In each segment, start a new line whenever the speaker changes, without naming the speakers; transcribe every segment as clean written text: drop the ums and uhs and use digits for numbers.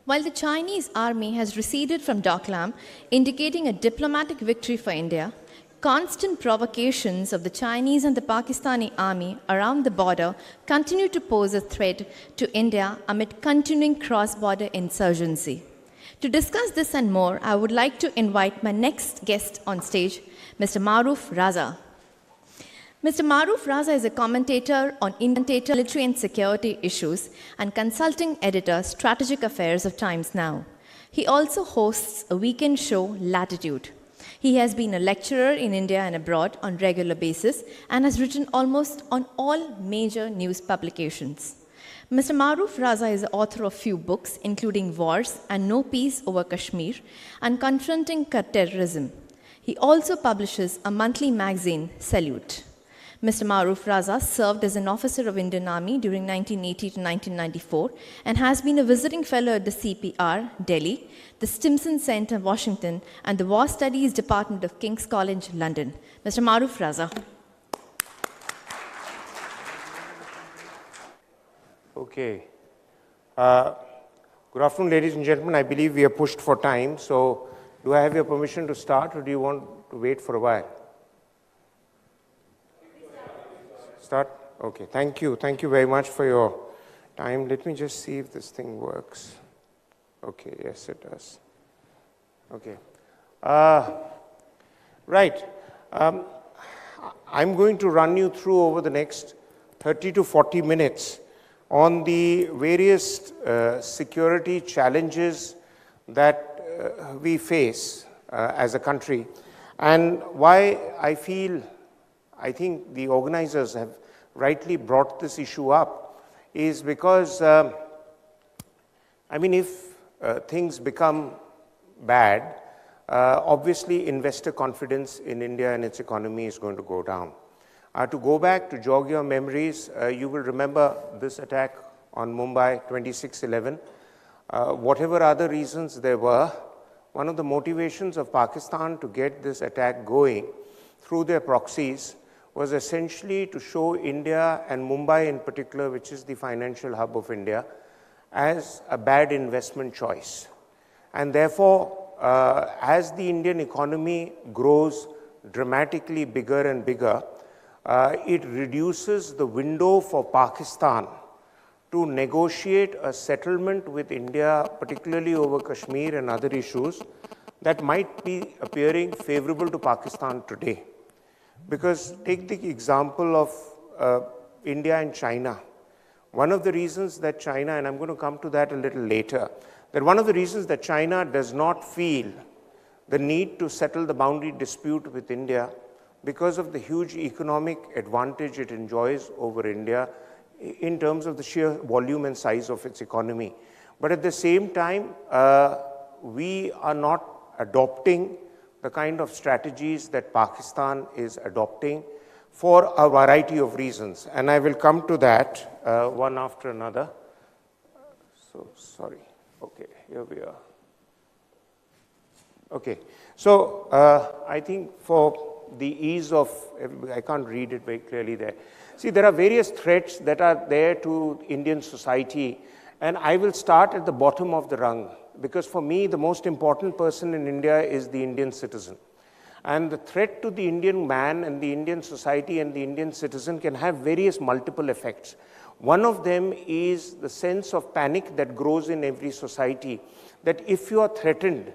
While the Chinese army has receded from Doklam, indicating a diplomatic victory for India, constant provocations of the Chinese and the Pakistani army around the border continue to pose a threat to India amid continuing cross-border insurgency. To discuss this and more, I would like to invite my next guest on stage, Mr. Maroof Raza. Mr. Maroof Raza is a commentator on military and security issues and consulting editor, Strategic Affairs of Times Now. He also hosts a weekend show, Latitude. He has been a lecturer in India and abroad on regular basis and has written almost on all major news publications. Mr. Maroof Raza is the author of few books, including Wars and No Peace Over Kashmir and Confronting Terrorism. He also publishes a monthly magazine, Salute. Mr. Maroof Raza served as an officer of Indian Army during 1980 to 1994 and has been a visiting fellow at the CPR, Delhi, the Stimson Center, Washington, and the War Studies Department of King's College, London. Mr. Maroof Raza.
Okay. Good afternoon, ladies and gentlemen. I believe we are pushed for time. So do I have your permission to start, or do you want to wait for a while? Start? Okay, thank you. Thank you very much for your time. Let me just see if this thing works. Okay, yes, it does. Okay. Right. I'm going to run you through over the next 30 to 40 minutes on the various security challenges that we face as a country, and why I think the organizers have rightly brought this issue up is because, if things become bad, obviously investor confidence in India and its economy is going to go down. To go back to jog your memories, you will remember this attack on Mumbai, 26/11. Whatever other reasons there were, one of the motivations of Pakistan to get this attack going through their proxies was essentially to show India, and Mumbai in particular, which is the financial hub of India, as a bad investment choice. And therefore, as the Indian economy grows dramatically bigger and bigger, it reduces the window for Pakistan to negotiate a settlement with India, particularly over Kashmir and other issues, that might be appearing favorable to Pakistan today. Because take the example of India and China. One of the reasons that China, and I'm going to come to that a little later, that one of the reasons that China does not feel the need to settle the boundary dispute with India because of the huge economic advantage it enjoys over India in terms of the sheer volume and size of its economy. But at the same time, we are not adopting the kind of strategies that Pakistan is adopting for a variety of reasons. And I will come to that one after another. So, sorry. Okay, here we are. Okay, so I think for the ease of, I can't read it very clearly there. See, there are various threats that are there to Indian society, and I will start at the bottom of the rung, because for me, the most important person in India is the Indian citizen. And the threat to the Indian man and the Indian society and the Indian citizen can have various multiple effects. One of them is the sense of panic that grows in every society, that if you are threatened,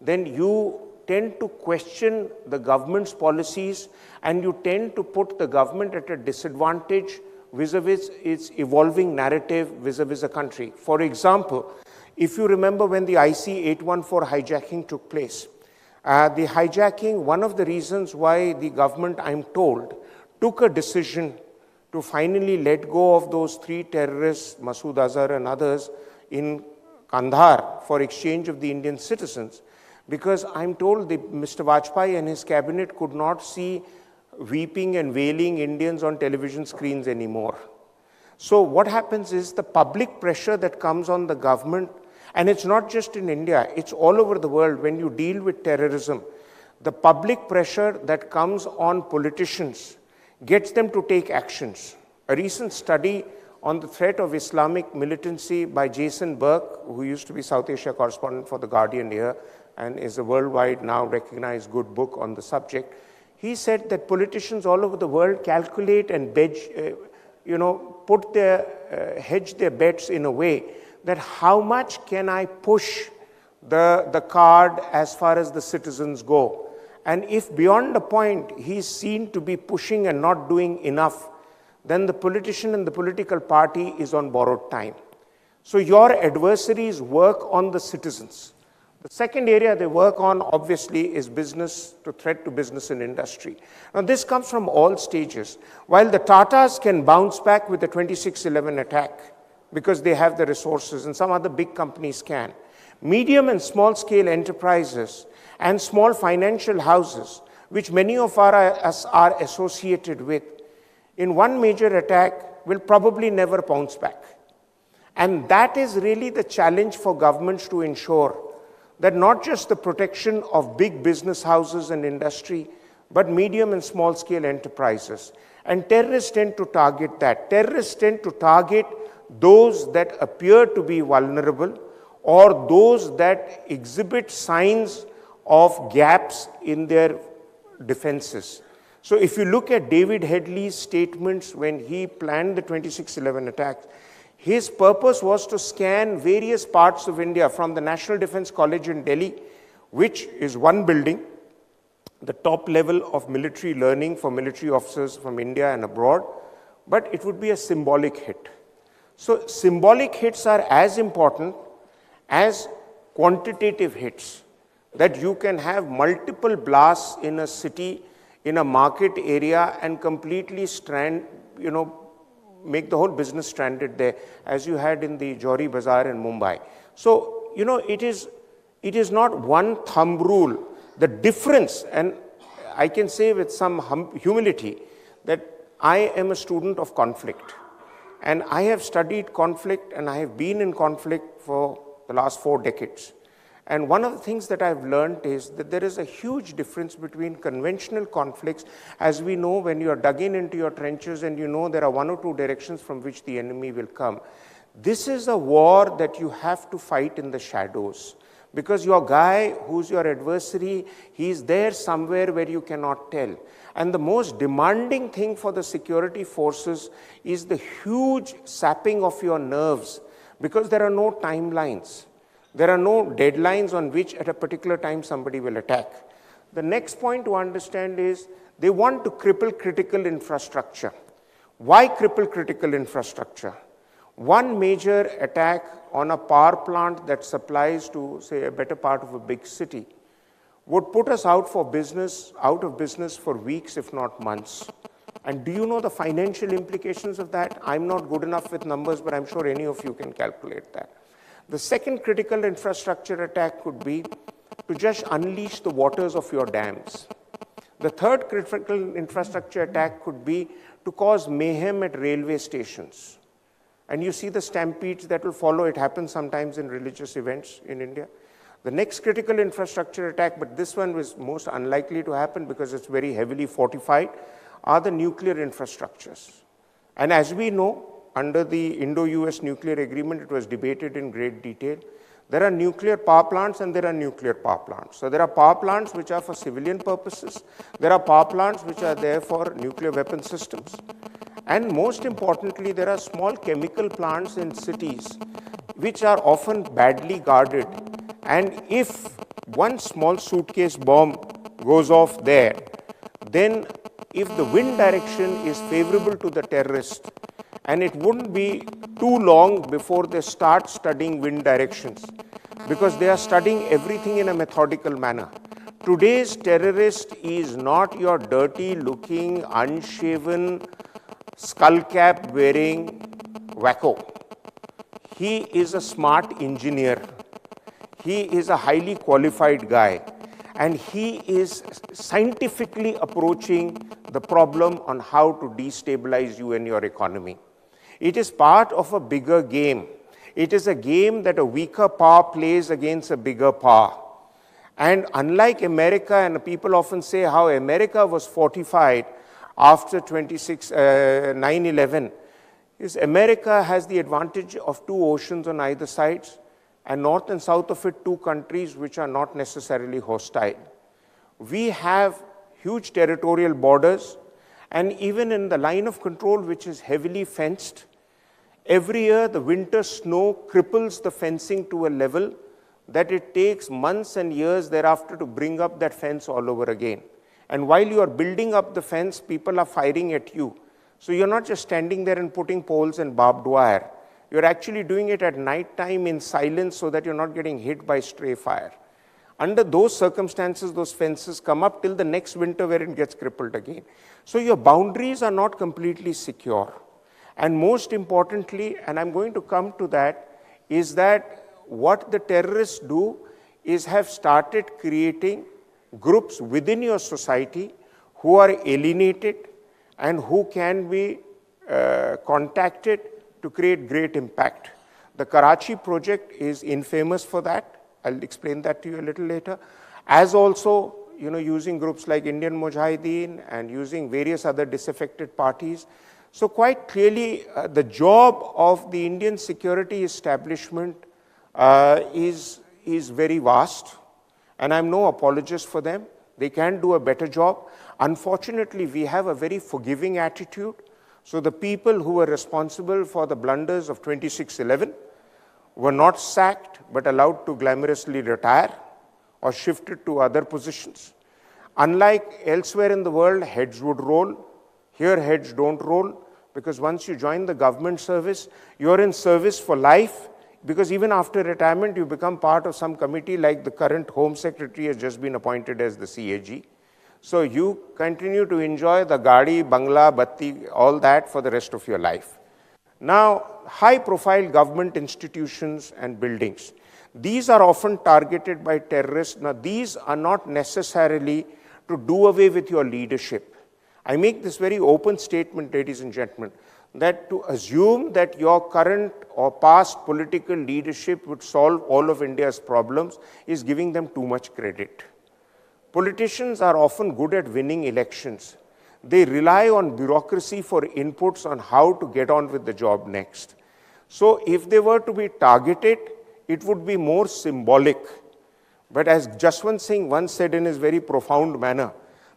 then you tend to question the government's policies, and you tend to put the government at a disadvantage vis-a-vis its evolving narrative vis-a-vis a country. For example, if you remember when the IC-814 hijacking took place, the hijacking, one of the reasons why the government, I'm told, took a decision to finally let go of those 3 terrorists, Masood Azhar and others, in Kandahar for exchange of the Indian citizens, because I'm told Mr. Vajpayee and his cabinet could not see weeping and wailing Indians on television screens anymore. So what happens is the public pressure that comes on the government, and it's not just in India, it's all over the world when you deal with terrorism, the public pressure that comes on politicians gets them to take actions. A recent study on the threat of Islamic militancy by Jason Burke, who used to be South Asia correspondent for The Guardian here and is a worldwide now recognized good book on the subject. He said that politicians all over the world calculate and hedge their bets in a way that how much can I push the card as far as the citizens go. And if beyond a point he's seen to be pushing and not doing enough, then the politician and the political party is on borrowed time. So your adversaries work on the citizens. The second area they work on, obviously, is threat to business and industry. Now, this comes from all stages. While the Tatas can bounce back with the 26/11 attack because they have the resources, and some other big companies can, medium and small-scale enterprises and small financial houses, which many of us are associated with, in one major attack will probably never bounce back. And that is really the challenge for governments to ensure that not just the protection of big business houses and industry, but medium and small scale enterprises. And terrorists tend to target that. Terrorists tend to target those that appear to be vulnerable or those that exhibit signs of gaps in their defenses. So if you look at David Headley's statements when he planned the 26/11 attacks, his purpose was to scan various parts of India from the National Defense College in Delhi, which is one building, the top level of military learning for military officers from India and abroad, but it would be a symbolic hit. So symbolic hits are as important as quantitative hits, that you can have multiple blasts in a city, in a market area, and completely make the whole business stranded there, as you had in the Johri Bazaar in Mumbai. So, it is not one thumb rule. The difference, and I can say with some humility, that I am a student of conflict. And I have studied conflict, and I have been in conflict for the last 4 decades. And one of the things that I've learned is that there is a huge difference between conventional conflicts, as we know when you are dug into your trenches and you know there are 1 or 2 directions from which the enemy will come. This is a war that you have to fight in the shadows, because your guy who's your adversary, he's there somewhere where you cannot tell. And the most demanding thing for the security forces is the huge sapping of your nerves, because there are no timelines. There are no deadlines on which at a particular time somebody will attack. The next point to understand is they want to cripple critical infrastructure. Why cripple critical infrastructure? One major attack on a power plant that supplies to, say, a better part of a big city would put us out of business for weeks, if not months. And do you know the financial implications of that? I'm not good enough with numbers, but I'm sure any of you can calculate that. The second critical infrastructure attack could be to just unleash the waters of your dams. The third critical infrastructure attack could be to cause mayhem at railway stations. And you see the stampedes that will follow. It happens sometimes in religious events in India. The next critical infrastructure attack, but this one was most unlikely to happen because it's very heavily fortified, are the nuclear infrastructures. And as we know, under the Indo-US nuclear agreement, it was debated in great detail. There are nuclear power plants and there are nuclear power plants. So there are power plants which are for civilian purposes. There are power plants which are there for nuclear weapon systems. And most importantly, there are small chemical plants in cities which are often badly guarded. And if one small suitcase bomb goes off there, then if the wind direction is favorable to the terrorist, and it wouldn't be too long before they start studying wind directions, because they are studying everything in a methodical manner. Today's terrorist is not your dirty-looking, unshaven, skullcap-wearing wacko. He is a smart engineer. He is a highly qualified guy. And he is scientifically approaching the problem on how to destabilize you and your economy. It is part of a bigger game. It is a game that a weaker power plays against a bigger power. And unlike America, and people often say how America was fortified after 9/11, is America has the advantage of two oceans on either sides, and north and south of it, two countries which are not necessarily hostile. We have huge territorial borders, and even in the line of control, which is heavily fenced, every year the winter snow cripples the fencing to a level that it takes months and years thereafter to bring up that fence all over again. And while you are building up the fence, people are firing at you. So you're not just standing there and putting poles and barbed wire. You're actually doing it at night time in silence so that you're not getting hit by stray fire. Under those circumstances, those fences come up till the next winter where it gets crippled again. So your boundaries are not completely secure. And most importantly, and I'm going to come to that, is that what the terrorists do is have started creating groups within your society who are alienated and who can be contacted to create great impact. The Karachi project is infamous for that. I'll explain that to you a little later. As also, using groups like Indian Mujahideen and using various other disaffected parties. So quite clearly, the job of the Indian security establishment is very vast, and I'm no apologist for them. They can do a better job. Unfortunately, we have a very forgiving attitude. So the people who were responsible for the blunders of 26/11 were not sacked, but allowed to glamorously retire or shifted to other positions. Unlike elsewhere in the world, heads would roll. Here, heads don't roll, because once you join the government service, you're in service for life, because even after retirement, you become part of some committee, like the current Home Secretary has just been appointed as the CAG. So you continue to enjoy the Gadi, Bangla, Batti, all that for the rest of your life. Now, high-profile government institutions and buildings. These are often targeted by terrorists. Now, these are not necessarily to do away with your leadership. I make this very open statement, ladies and gentlemen, that to assume that your current or past political leadership would solve all of India's problems is giving them too much credit. Politicians are often good at winning elections. They rely on bureaucracy for inputs on how to get on with the job next. So if they were to be targeted, it would be more symbolic. But as Jaswant Singh once said in his very profound manner,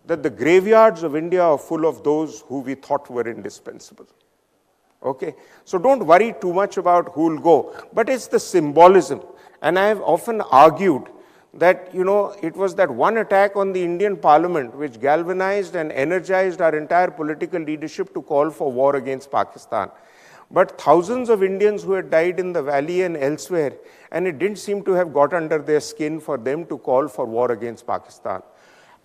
that the graveyards of India are full of those who we thought were indispensable. Okay? So don't worry too much about who will go. But it's the symbolism. And I have often argued that, it was that one attack on the Indian Parliament which galvanized and energized our entire political leadership to call for war against Pakistan. But thousands of Indians who had died in the valley and elsewhere, and it didn't seem to have got under their skin for them to call for war against Pakistan.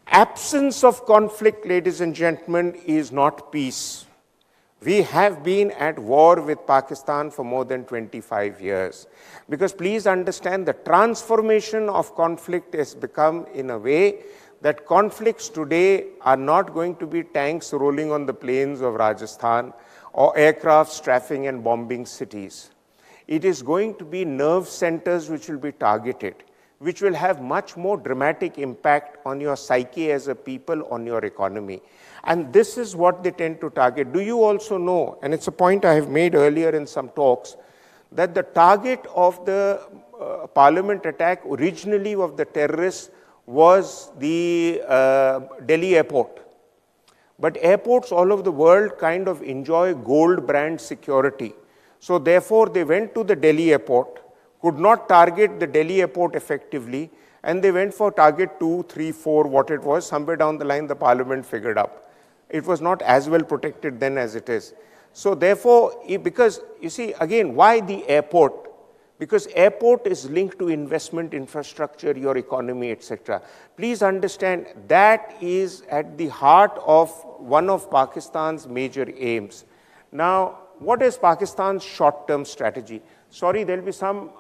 Absence of conflict, ladies and gentlemen, is not peace. We have been at war with Pakistan for more than 25 years. Because please understand, the transformation of conflict has become in a way that conflicts today are not going to be tanks rolling on the plains of Rajasthan or aircraft strafing and bombing cities. It is going to be nerve centers which will be targeted, which will have much more dramatic impact on your psyche as a people, on your economy. And this is what they tend to target. Do you also know, and it's a point I have made earlier in some talks, that the target of the parliament attack originally of the terrorists was the Delhi airport. But airports all over the world kind of enjoy gold brand security. So therefore, they went to the Delhi airport, could not target the Delhi airport effectively, and they went for target 2, 3, 4, what it was. Somewhere down the line, the parliament figured out. It was not as well protected then as it is. So therefore, because, you see, again, why the airport? Because airport is linked to investment infrastructure, your economy, etc. Please understand, that is at the heart of one of Pakistan's major aims. Now, what is Pakistan's short-term strategy? Sorry, there will be some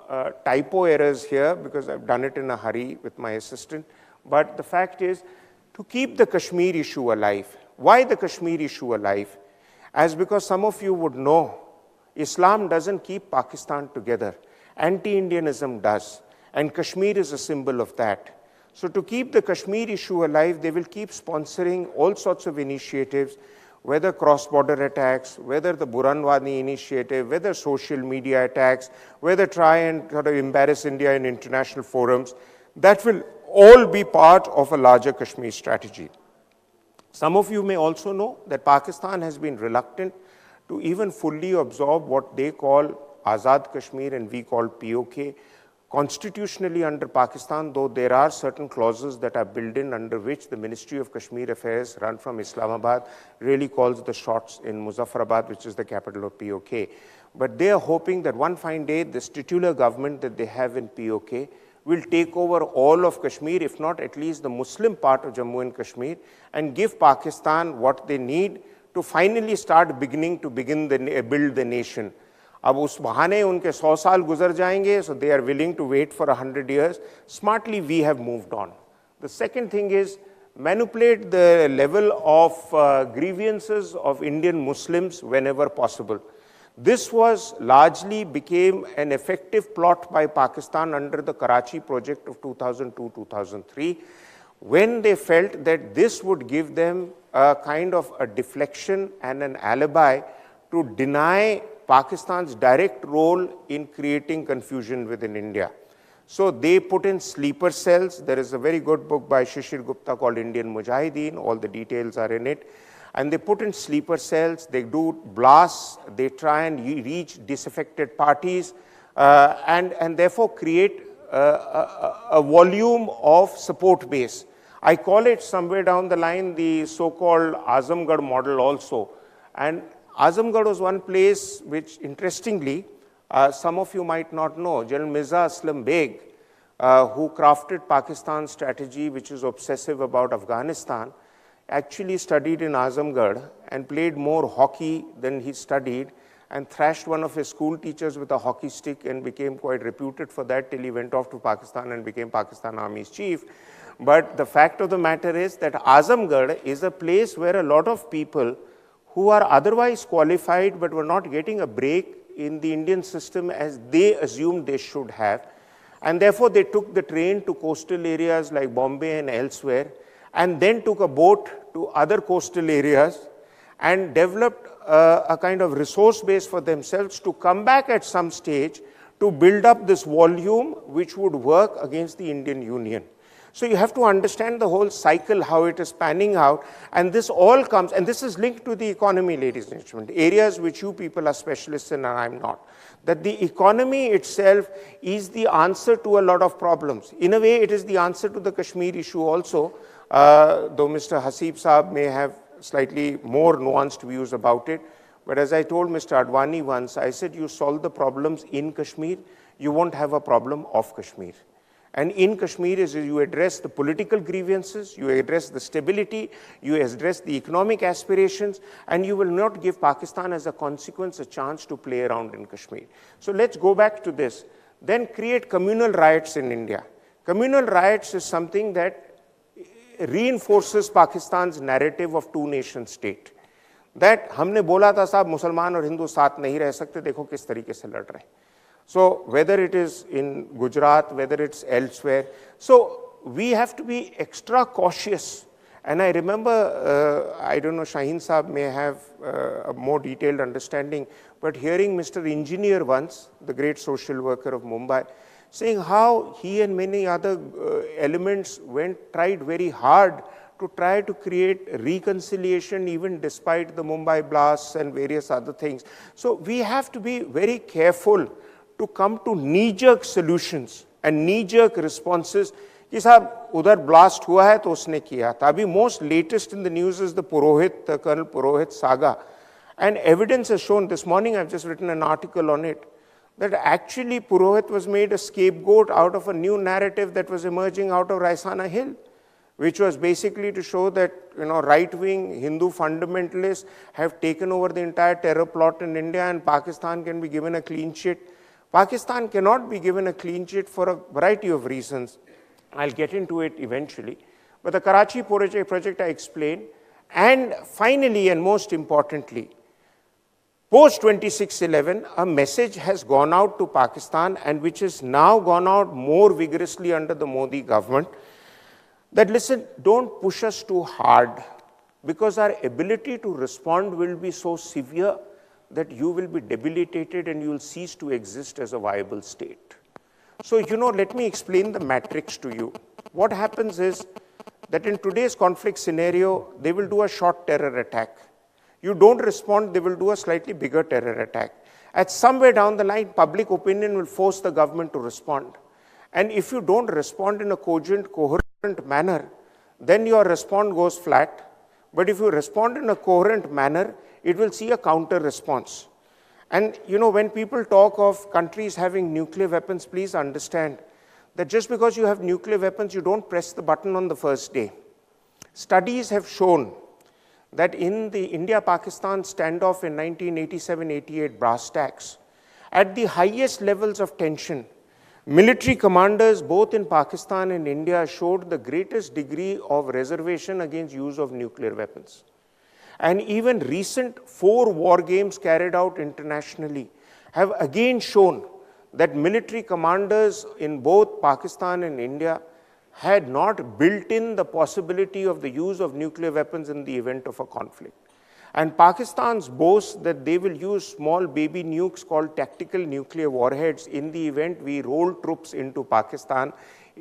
typo errors here because I've done it in a hurry with my assistant. But the fact is, to keep the Kashmir issue alive. Why the Kashmir issue alive? As because some of you would know, Islam doesn't keep Pakistan together. Anti-Indianism does. And Kashmir is a symbol of that. So to keep the Kashmir issue alive, they will keep sponsoring all sorts of initiatives whether cross-border attacks, whether the Buranwani initiative, whether social media attacks, whether try and sort of embarrass India in international forums, that will all be part of a larger Kashmir strategy. Some of you may also know that Pakistan has been reluctant to even fully absorb what they call Azad Kashmir and we call POK. Constitutionally under Pakistan, though there are certain clauses that are built in under which the Ministry of Kashmir Affairs run from Islamabad really calls the shots in Muzaffarabad, which is the capital of POK. But they are hoping that one fine day, this titular government that they have in POK will take over all of Kashmir, if not at least the Muslim part of Jammu and Kashmir, and give Pakistan what they need to finally start build the nation. अब उस बहाने उनके 100 साल गुजर जाएंगे, so they are willing to wait for 100 years. Smartly, we have moved on. The second thing is manipulate the level of grievances of Indian Muslims whenever possible. This was largely became an effective plot by Pakistan under the Karachi project of 2002-2003, when they felt that this would give them a kind of a deflection and an alibi to deny Pakistan's direct role in creating confusion within India. So they put in sleeper cells. There is a very good book by Shishir Gupta called Indian Mujahideen. All the details are in it. And they put in sleeper cells. They do blasts. They try and reach disaffected parties and therefore create a volume of support base. I call it somewhere down the line the so-called Azamgarh model also. And Azamgarh was one place which, interestingly, some of you might not know. General Mirza Aslam Beg, who crafted Pakistan's strategy, which is obsessive about Afghanistan, actually studied in Azamgarh and played more hockey than he studied and thrashed one of his school teachers with a hockey stick and became quite reputed for that till he went off to Pakistan and became Pakistan Army's chief. But the fact of the matter is that Azamgarh is a place where a lot of people who are otherwise qualified but were not getting a break in the Indian system as they assumed they should have. And therefore, they took the train to coastal areas like Bombay and elsewhere, and then took a boat to other coastal areas and developed a kind of resource base for themselves to come back at some stage to build up this volume which would work against the Indian Union. So you have to understand the whole cycle, how it is panning out, and this all comes, and this is linked to the economy, ladies and gentlemen, areas which you people are specialists in and I'm not. That the economy itself is the answer to a lot of problems. In a way, it is the answer to the Kashmir issue also, though Mr. Hasib Saab may have slightly more nuanced views about it. But as I told Mr. Advani once, I said, you solve the problems in Kashmir, you won't have a problem of Kashmir. And in Kashmir, is you address the political grievances, you address the stability, you address the economic aspirations, and you will not give Pakistan as a consequence a chance to play around in Kashmir. So let's go back to this. Then create communal riots in India. Communal riots is something that reinforces Pakistan's narrative of two-nation state. That हमने बोला था साहब मुसलमान और हिंदू साथ नहीं रह सकते, देखो किस तरीके से लड़ रहे हैं. So whether it is in Gujarat, whether it's elsewhere, so we have to be extra cautious. And I remember, I don't know, Shaheen Saab may have a more detailed understanding, but hearing Mr. Engineer once, the great social worker of Mumbai, saying how he and many other elements tried very hard to try to create reconciliation even despite the Mumbai blasts and various other things. So we have to be very careful to come to knee-jerk solutions and knee-jerk responses. कि साहब उधर blast हुआ है तो उसने किया था. अभी most latest in the news is the Colonel Purohit saga. And evidence has shown, this morning I've just written an article on it, that actually Purohit was made a scapegoat out of a new narrative that was emerging out of Raisana Hill, which was basically to show that right-wing Hindu fundamentalists have taken over the entire terror plot in India and Pakistan can be given a clean sheet. Pakistan cannot be given a clean sheet for a variety of reasons. I'll get into it eventually. But the Karachi project I explained. And finally, and most importantly, post-2611, a message has gone out to Pakistan and which has now gone out more vigorously under the Modi government, that listen, don't push us too hard. because our ability to respond will be so severe that you will be debilitated and you will cease to exist as a viable state. So, let me explain the matrix to you. What happens is that in today's conflict scenario, they will do a short terror attack. You don't respond, they will do a slightly bigger terror attack. At somewhere down the line, public opinion will force the government to respond. And if you don't respond in a cogent, coherent manner, then your response goes flat. But if you respond in a coherent manner, it will see a counter response. And when people talk of countries having nuclear weapons, please understand that just because you have nuclear weapons, you don't press the button on the first day. Studies have shown that in the India-Pakistan standoff in 1987-88 brass tacks, at the highest levels of tension, military commanders both in Pakistan and India showed the greatest degree of reservation against use of nuclear weapons. And even recent 4 war games carried out internationally have again shown that military commanders in both Pakistan and India had not built in the possibility of the use of nuclear weapons in the event of a conflict. And Pakistan's boast that they will use small baby nukes called tactical nuclear warheads in the event we roll troops into Pakistan,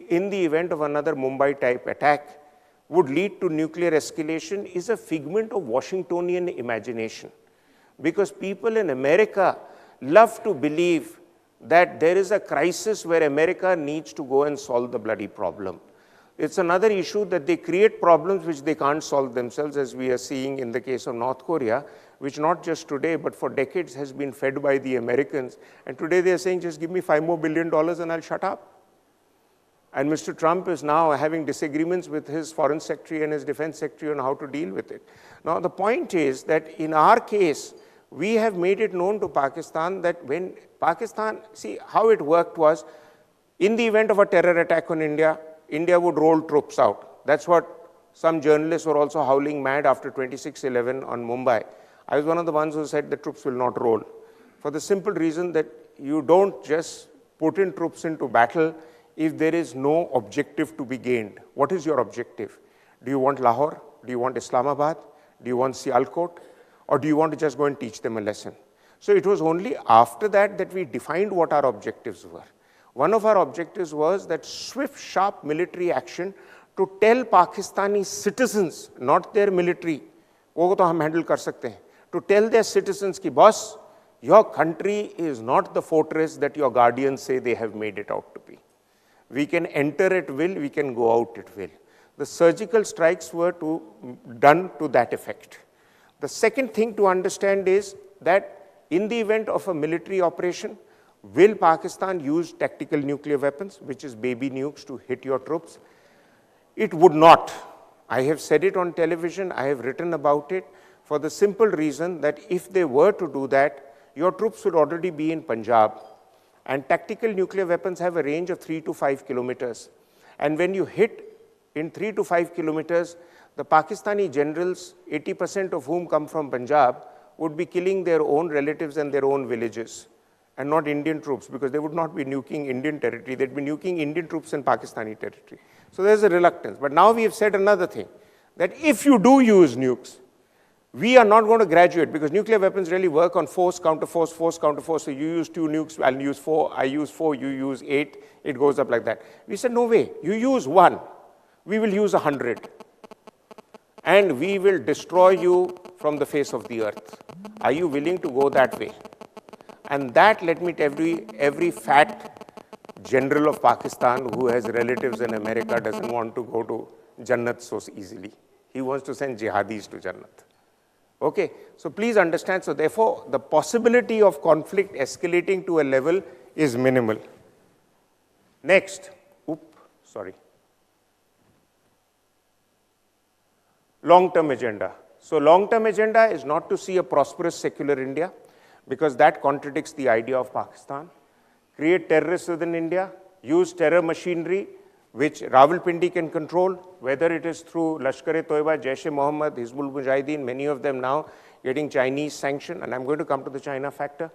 in the event of another Mumbai-type attack, would lead to nuclear escalation is a figment of Washingtonian imagination. Because people in America love to believe that there is a crisis where America needs to go and solve the bloody problem. It's another issue that they create problems which they can't solve themselves, as we are seeing in the case of North Korea, which not just today, but for decades has been fed by the Americans. And today they are saying, just give me $5 billion more and I'll shut up. And Mr. Trump is now having disagreements with his foreign secretary and his defense secretary on how to deal with it. Now, the point is that in our case, we have made it known to Pakistan that when Pakistan, see how it worked was, in the event of a terror attack on India, India would roll troops out. That's what some journalists were also howling mad after 26/11 on Mumbai. I was one of the ones who said the troops will not roll, for the simple reason that you don't just put in troops into battle if there is no objective to be gained. What is your objective? Do you want Lahore? Do you want Islamabad? Do you want Sialkot? Or do you want to just go and teach them a lesson? So it was only after that that we defined what our objectives were. One of our objectives was that swift, sharp military action to tell Pakistani citizens, not their military, wo to hum handle kar sakte hain, to tell their citizens ki boss, your country is not the fortress that your guardians say they have made it out to be. We can enter at will, we can go out at will. The surgical strikes were done to that effect. The second thing to understand is that in the event of a military operation, will Pakistan use tactical nuclear weapons, which is baby nukes, to hit your troops? It would not. I have said it on television, I have written about it, for the simple reason that if they were to do that, your troops would already be in Punjab. And tactical nuclear weapons have a range of 3 to 5 kilometers. And when you hit in 3 to 5 kilometers, the Pakistani generals, 80% of whom come from Punjab, would be killing their own relatives and their own villages, and not Indian troops, because they would not be nuking Indian territory. They'd be nuking Indian troops in Pakistani territory. So there's a reluctance. But now we have said another thing, that if you do use nukes, we are not going to graduate, because nuclear weapons really work on force, counter force, force, counter force. So you use 2 nukes, I'll use 4, I use 4, you use 8, it goes up like that. We said, no way, you use 1, we will use 100. And we will destroy you from the face of the earth. Are you willing to go that way? And that, let me tell you, every fat general of Pakistan who has relatives in America doesn't want to go to Jannat so easily. He wants to send jihadis to Jannat. Okay, so please understand, so therefore, the possibility of conflict escalating to a level is minimal. Next, long-term agenda. So long-term agenda is not to see a prosperous secular India, because that contradicts the idea of Pakistan. Create terrorists within India, use terror machinery, which Rawalpindi can control, whether it is through Lashkar-e-Toiba, Jaish-e-Mohammed, Hizbul Mujahideen, many of them now getting Chinese sanction, and I'm going to come to the China factor.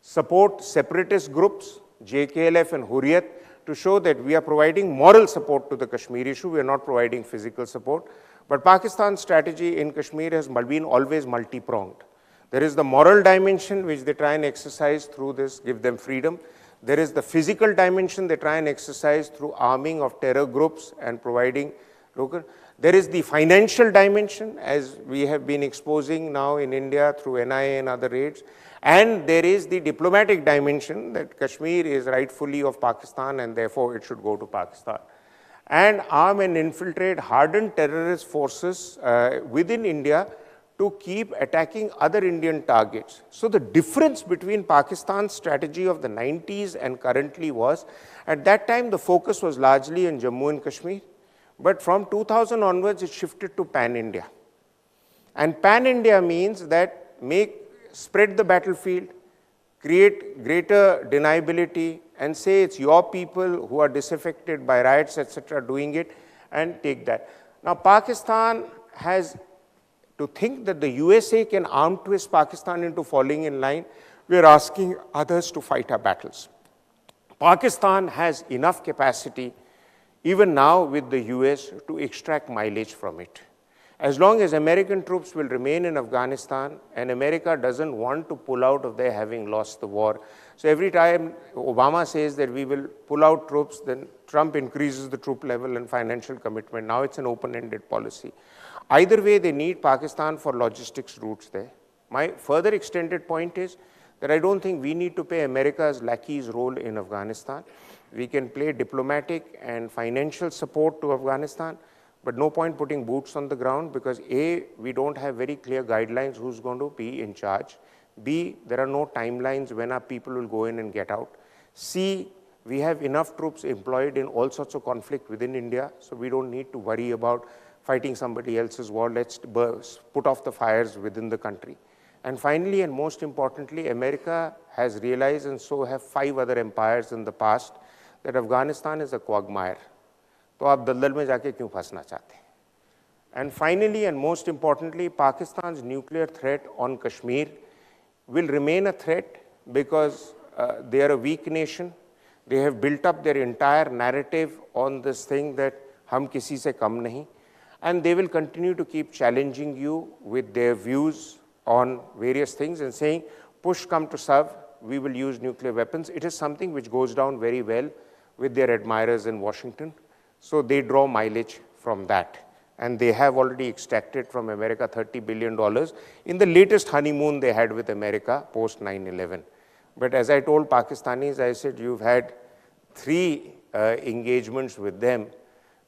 Support separatist groups, JKLF and Hurriyat, to show that we are providing moral support to the Kashmir issue, we are not providing physical support. But Pakistan's strategy in Kashmir has been always multi-pronged. There is the moral dimension which they try and exercise through this, give them freedom. There is the physical dimension they try and exercise through arming of terror groups and providing local. There is the financial dimension, as we have been exposing now in India through NIA and other raids. And there is the diplomatic dimension that Kashmir is rightfully of Pakistan and therefore it should go to Pakistan. And arm and infiltrate hardened terrorist forces within India to keep attacking other Indian targets. So the difference between Pakistan's strategy of the 90s and currently was, at that time the focus was largely in Jammu and Kashmir, but from 2000 onwards it shifted to pan-India. And pan-India means that spread the battlefield, create greater deniability, and say it's your people who are disaffected by riots, etc., doing it, and take that. Now, Pakistan has to think that the USA can arm twist Pakistan into falling in line. We are asking others to fight our battles. Pakistan has enough capacity, even now with the US, to extract mileage from it. As long as American troops will remain in Afghanistan, and America doesn't want to pull out of there having lost the war. So every time Obama says that we will pull out troops, then Trump increases the troop level and financial commitment. Now it's an open-ended policy. Either way, they need Pakistan for logistics routes there. My further extended point is that I don't think we need to play America's lackey's role in Afghanistan. We can play diplomatic and financial support to Afghanistan, but no point putting boots on the ground because A, we don't have very clear guidelines who's going to be in charge. B, there are no timelines when our people will go in and get out. C, we have enough troops employed in all sorts of conflict within India, so we don't need to worry about fighting somebody else's war. Let's put off the fires within the country. And finally, and most importantly, America has realized, and so have 5 other empires in the past, that Afghanistan is a quagmire. तो आप दलदल में जाके क्यों फंसना चाहते हैं? And finally, and most importantly, Pakistan's nuclear threat on Kashmir will remain a threat because they are a weak nation. They have built up their entire narrative on this thing that हम किसी से कम नहीं. And they will continue to keep challenging you with their views on various things and saying, push come to shove, we will use nuclear weapons. It is something which goes down very well with their admirers in Washington. So they draw mileage from that. And they have already extracted from America $30 billion in the latest honeymoon they had with America post 9/11. But as I told Pakistanis, I said, you've had 3 engagements with them.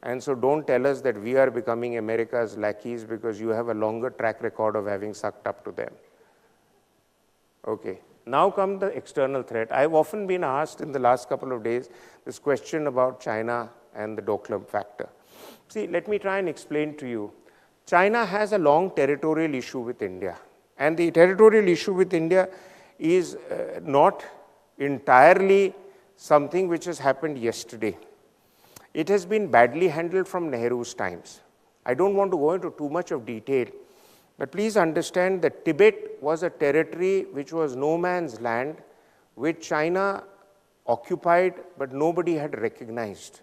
And so don't tell us that we are becoming America's lackeys because you have a longer track record of having sucked up to them. Okay. Now come the external threat. I've often been asked in the last couple of days this question about China and the Doklam factor. See, let me try and explain to you. China has a long territorial issue with India. And the territorial issue with India is not entirely something which has happened yesterday. It has been badly handled from Nehru's times. I don't want to go into too much of detail, but please understand that Tibet was a territory which was no man's land, which China occupied, but nobody had recognized.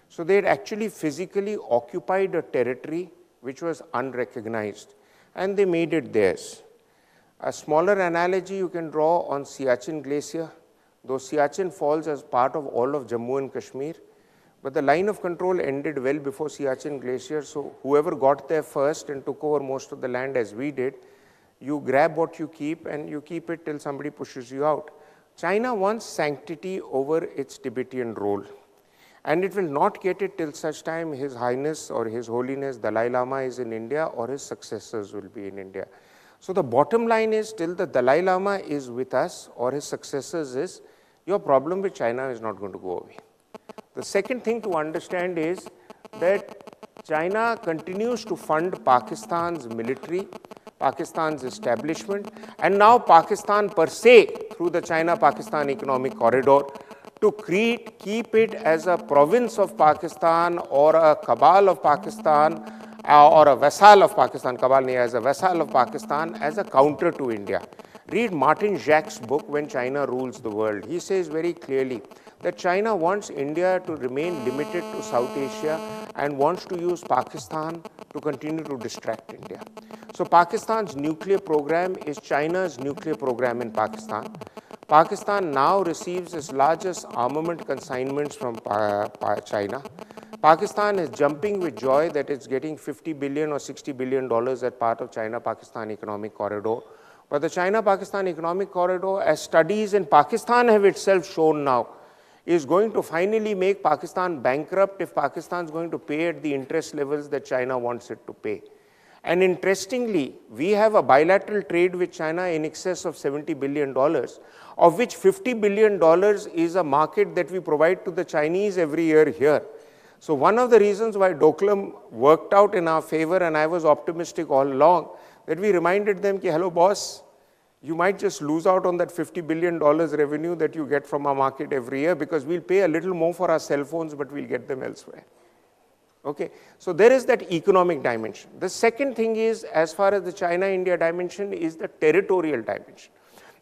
So they had actually physically occupied a territory which was unrecognized, and they made it theirs. A smaller analogy you can draw on Siachen Glacier, though Siachen falls as part of all of Jammu and Kashmir, but the line of control ended well before Siachen Glacier, so whoever got there first and took over most of the land as we did, you grab what you keep and you keep it till somebody pushes you out. China wants sanctity over its Tibetan role, and it will not get it till such time His Highness or His Holiness Dalai Lama is in India or his successors will be in India. So the bottom line is, till the Dalai Lama is with us or his successors is, your problem with China is not going to go away. The second thing to understand is that China continues to fund Pakistan's military, Pakistan's establishment, and now Pakistan per se through the China-Pakistan economic corridor to keep it as a province of Pakistan or a cabal of Pakistan or a vassal of Pakistan, cabal nahi, as a vassal of Pakistan, as a counter to India. Read Martin Jacques' book, When China Rules the World. He says very clearly that China wants India to remain limited to South Asia and wants to use Pakistan to continue to distract India. So Pakistan's nuclear program is China's nuclear program in Pakistan. Pakistan now receives its largest armament consignments from China. Pakistan is jumping with joy that it's getting $50 billion or $60 billion as part of China-Pakistan Economic Corridor. But the China-Pakistan Economic Corridor, as studies in Pakistan have itself shown now, is going to finally make Pakistan bankrupt if Pakistan is going to pay at the interest levels that China wants it to pay. And interestingly, we have a bilateral trade with China in excess of $70 billion, of which $50 billion is a market that we provide to the Chinese every year here. So one of the reasons why Doklam worked out in our favor, and I was optimistic all along, that we reminded them, hello boss, you might just lose out on that $50 billion revenue that you get from our market every year, because we'll pay a little more for our cell phones, but we'll get them elsewhere. Okay, so there is that economic dimension. The second thing is, as far as the China-India dimension, is the territorial dimension.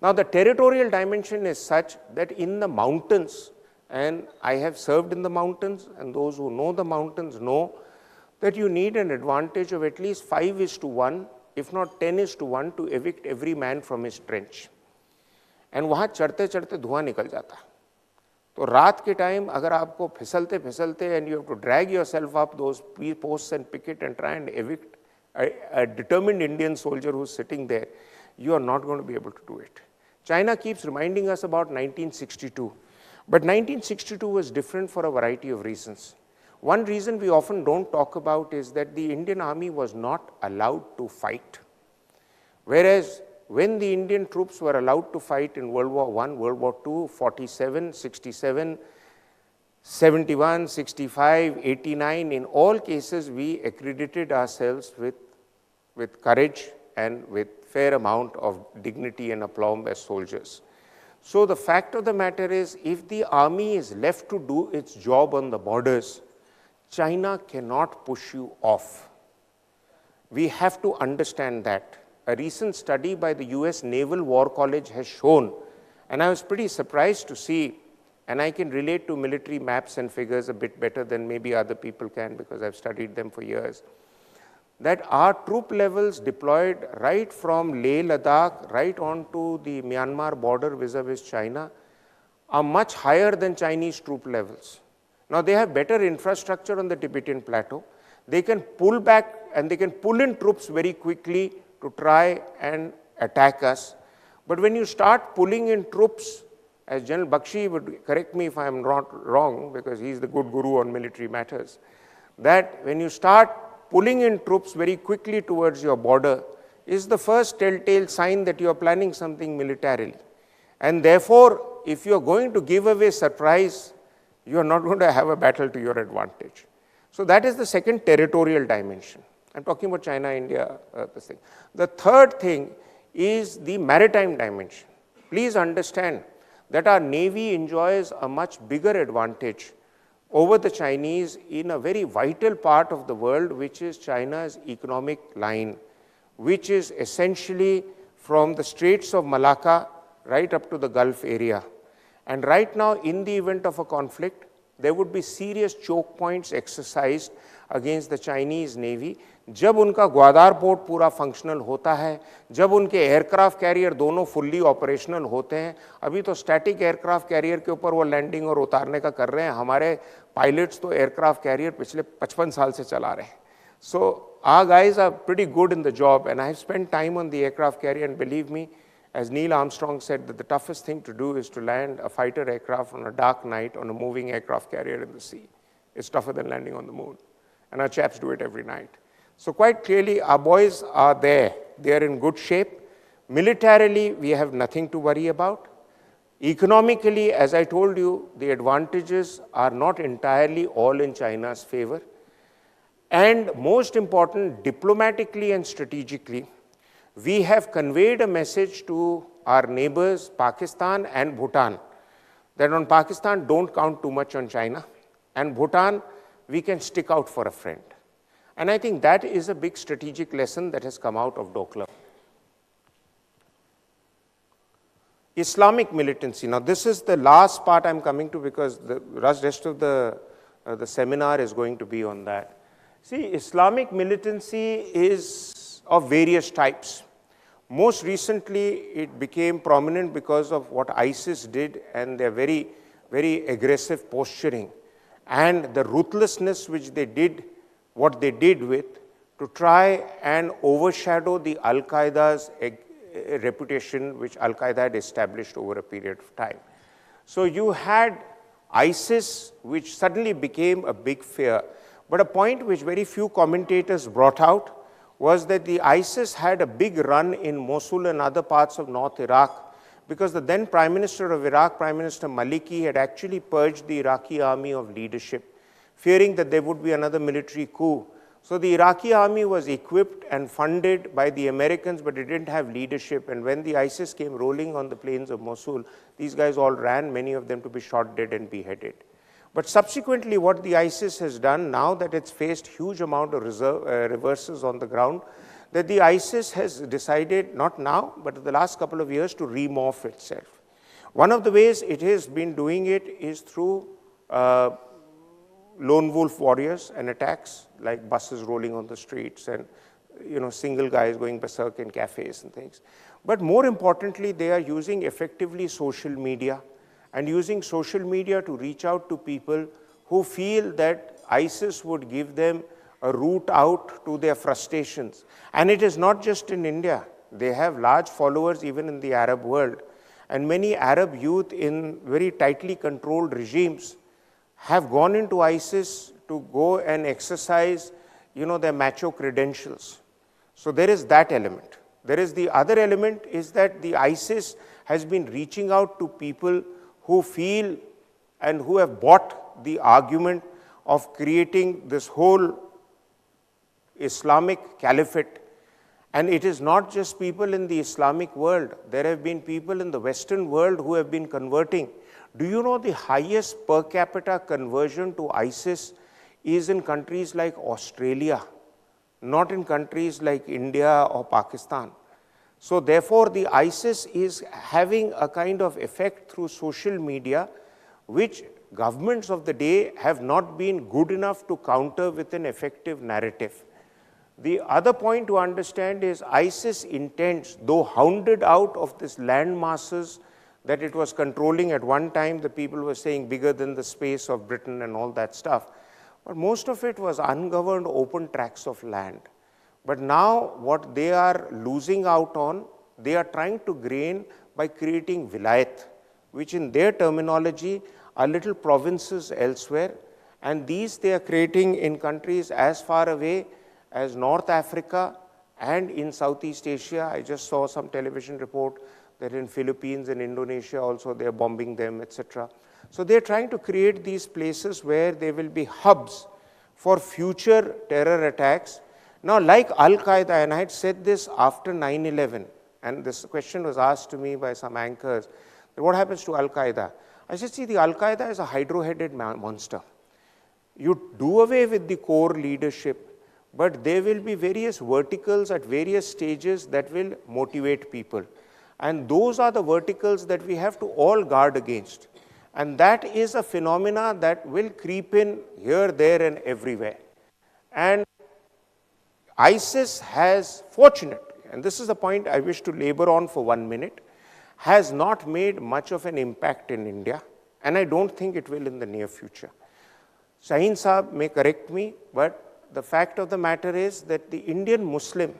Now, the territorial dimension is such that in the mountains, and I have served in the mountains, and those who know the mountains know that you need an advantage of at least 5:1, if not 10:1, to evict every man from his trench. And वहाँ चढ़ते चढ़ते धुआं निकल जाता. तो रात के time अगर आपको फिसलते फिसलते and you have to drag yourself up those posts and picket and try and evict a determined Indian soldier who's sitting there, you are not going to be able to do it. China keeps reminding us about 1962. But 1962 was different for a variety of reasons. One reason we often don't talk about is that the Indian army was not allowed to fight. Whereas when the Indian troops were allowed to fight in World War I, World War II, 47, 67, 71, 65, 89, in all cases we accredited ourselves with courage and with fair amount of dignity and aplomb as soldiers. So the fact of the matter is, if the army is left to do its job on the borders, China cannot push you off. We have to understand that. A recent study by the US Naval War College has shown, and I was pretty surprised to see, and I can relate to military maps and figures a bit better than maybe other people can because I've studied them for years, that our troop levels deployed right from Leh, Ladakh, right onto the Myanmar border vis-a-vis China are much higher than Chinese troop levels. Now, they have better infrastructure on the Tibetan plateau. They can pull back and they can pull in troops very quickly to try and attack us. But when you start pulling in troops, as General Bakshi would correct me if I am not wrong, because he's the good guru on military matters, that when you start pulling in troops very quickly towards your border is the first telltale sign that you are planning something militarily. And therefore, if you are going to give away surprise, you are not going to have a battle to your advantage. So that is the second territorial dimension. I'm talking about China, India, this thing. The third thing is the maritime dimension. Please understand that our Navy enjoys a much bigger advantage over the Chinese in a very vital part of the world, which is China's economic line, which is essentially from the Straits of Malacca right up to the Gulf area. And right now, in the event of a conflict, there would be serious choke points exercised against the Chinese Navy. जब उनका Gwadar port पूरा functional होता है, जब उनके aircraft carrier दोनों fully operational होते हैं, अभी तो स्टैटिक एयरक्राफ्ट कैरियर के ऊपर वो लैंडिंग और उतारने का कर रहे हैं, हमारे पायलट्स तो एयरक्राफ्ट कैरियर पिछले 55 साल से चला रहे हैं. So our guys are pretty good in the job, and I have spent time on the aircraft carrier, and believe me, as Neil Armstrong said, that the toughest thing to do is to land a fighter aircraft on a dark night on a moving aircraft carrier in the sea. It's tougher than landing on the moon. And our chaps do it every night. So quite clearly, our boys are there. They are in good shape. Militarily, we have nothing to worry about. Economically, as I told you, the advantages are not entirely all in China's favor. And most important, diplomatically and strategically, we have conveyed a message to our neighbors, Pakistan and Bhutan, that on Pakistan, don't count too much on China. And Bhutan, we can stick out for a friend. And I think that is a big strategic lesson that has come out of Doklam. Islamic militancy. Now, this is the last part I'm coming to because the rest of the seminar is going to be on that. See, Islamic militancy is of various types. Most recently, it became prominent because of what ISIS did and their very, very aggressive posturing and the ruthlessness which they did, what they did with, to try and overshadow the Al-Qaeda's reputation which Al-Qaeda had established over a period of time. So you had ISIS, which suddenly became a big fear. But a point which very few commentators brought out was that the ISIS had a big run in Mosul and other parts of North Iraq because the then Prime Minister of Iraq, Prime Minister Maliki, had actually purged the Iraqi army of leadership, fearing that there would be another military coup. So the Iraqi army was equipped and funded by the Americans, but it didn't have leadership. And when the ISIS came rolling on the plains of Mosul, these guys all ran, many of them to be shot dead and beheaded. But subsequently, what the ISIS has done, now that it's faced huge amount of reverses on the ground, that the ISIS has decided, not now, but in the last couple of years, to remorph itself. One of the ways it has been doing it is through lone wolf warriors and attacks, like buses rolling on the streets and single guys going berserk in cafes and things. But more importantly, they are using effectively social media and using social media to reach out to people who feel that ISIS would give them a route out to their frustrations. And it is not just in India. They have large followers even in the Arab world. And many Arab youth in very tightly controlled regimes have gone into ISIS to go and exercise, their macho credentials. So there is that element. There is the other element is that the ISIS has been reaching out to people who feel and who have bought the argument of creating this whole Islamic caliphate. And it is not just people in the Islamic world. There have been people in the Western world who have been converting. Do you know the highest per capita conversion to ISIS is in countries like Australia, not in countries like India or Pakistan? So therefore, the ISIS is having a kind of effect through social media, which governments of the day have not been good enough to counter with an effective narrative. The other point to understand is ISIS intends, though hounded out of this land masses that it was controlling at one time, the people were saying bigger than the space of Britain and all that stuff, but most of it was ungoverned open tracts of land. But now what they are losing out on, they are trying to gain by creating vilayat, which in their terminology are little provinces elsewhere. And these they are creating in countries as far away as North Africa and in Southeast Asia. I just saw some television report that in Philippines and Indonesia also they are bombing them, etc. So they are trying to create these places where there will be hubs for future terror attacks. Now, like Al-Qaeda, and I had said this after 9/11, and this question was asked to me by some anchors, what happens to Al-Qaeda? I said, see, the Al-Qaeda is a hydro-headed monster. You do away with the core leadership, but there will be various verticals at various stages that will motivate people. And those are the verticals that we have to all guard against. And that is a phenomena that will creep in here, there, and everywhere. And ISIS has, fortunately, and this is the point I wish to labor on for 1 minute, has not made much of an impact in India, and I don't think it will in the near future. Shaheen Saab may correct me, but the fact of the matter is that the Indian Muslim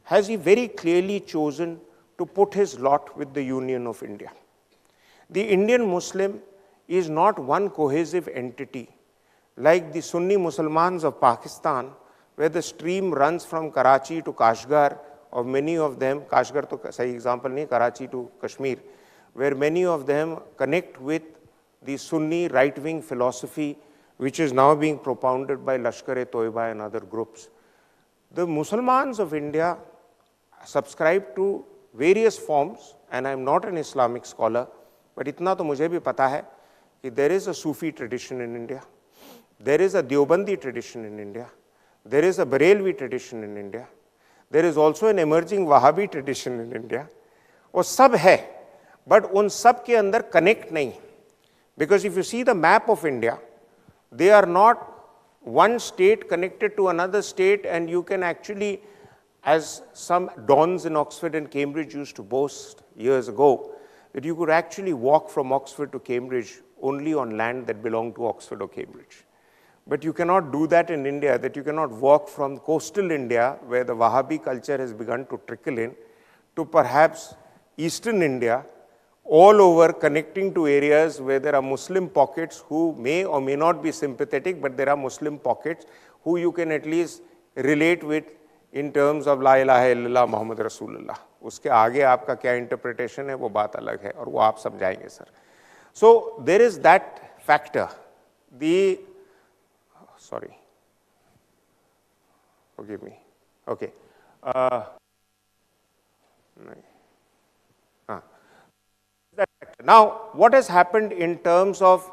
has very clearly chosen to put his lot with the Union of India. The Indian Muslim is not one cohesive entity like the Sunni Muslimans of Pakistan, where the stream runs from Karachi to Kashgar, or many of them, Kashgar to sahi example nahi, Karachi to Kashmir, where many of them connect with the Sunni right-wing philosophy, which is now being propounded by Lashkar-e-Toiba and other groups. The Muslims of India subscribe to various forms, and I am not an Islamic scholar, but itna to mujhe bhi pata hai कि there is a Sufi tradition in India, there is a Deobandi tradition in India, there is a Barelvi tradition in India, there is also an emerging Wahhabi tradition in India. वो सब है, but उन सब के अंदर connect नहीं. Because if you see the map of India, they are not one state connected to another state, and you can actually, as some dons in Oxford and Cambridge used to boast years ago, that you could actually walk from Oxford to Cambridge only on land that belonged to Oxford or Cambridge. But you cannot do that in India, that you cannot walk from coastal India, where the Wahhabi culture has begun to trickle in, to perhaps eastern India, all over, connecting to areas where there are Muslim pockets who may or may not be sympathetic, but there are Muslim pockets who you can at least relate with in terms of La ilaha illallah Muhammad Rasulullah. उसके आगे आपका क्या interpretation है वो बात अलग है और वो आप समझाएंगे sir. So there is that factor. Sorry, forgive me. Okay. Now, what has happened in terms of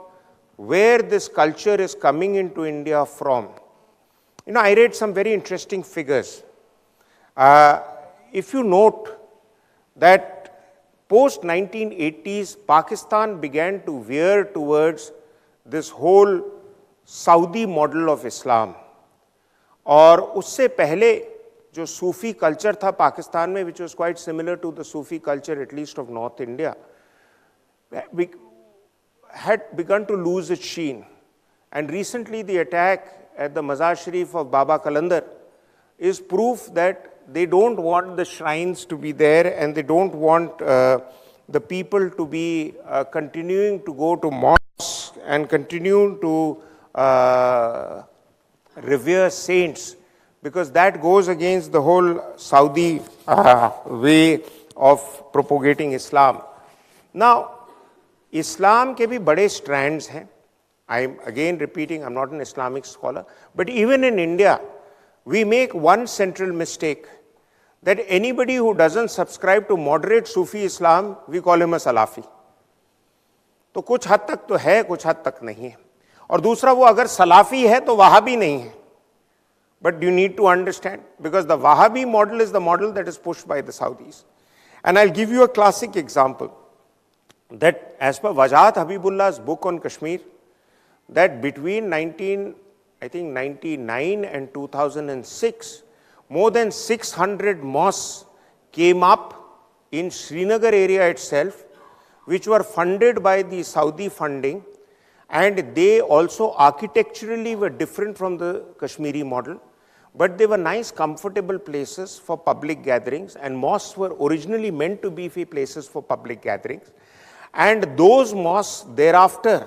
where this culture is coming into India from? You know, I read some very interesting figures. If you note that post 1980s, Pakistan began to veer towards this whole Saudi model of Islam. और उससे पहले जो Sufi culture था पाकिस्तान में, which was quite similar to the Sufi culture at least of North India, had begun to lose its sheen. And recently the attack at the Mazar Sharif of Baba Qalandar is proof that they don't want the shrines to be there, and they don't want the people to be continuing to go to mosques and continue to revere saints, because that goes against the whole Saudi way of propagating Islam. Now, Islam के भी बड़े strands हैं. I am again repeating, I am not an Islamic scholar, but even in India, we make one central mistake, that anybody who doesn't subscribe to moderate Sufi Islam, we call him a Salafi. तो कुछ हद तक तो है, कुछ हद तक नहीं है. और दूसरा, वो अगर सलाफी है तो वहाबी नहीं है. But you need to understand, because the Wahhabi model is the model that is pushed by the Saudis. And I'll give you a classic example, that as per Wajahat Habibullah's book on Kashmir, that between 1999 and 2006, more than 600 mosques came up in Srinagar area itself, which were funded by the Saudi funding, and they also architecturally were different from the Kashmiri model, but they were nice, comfortable places for public gatherings, and mosques were originally meant to be places for public gatherings. And those mosques thereafter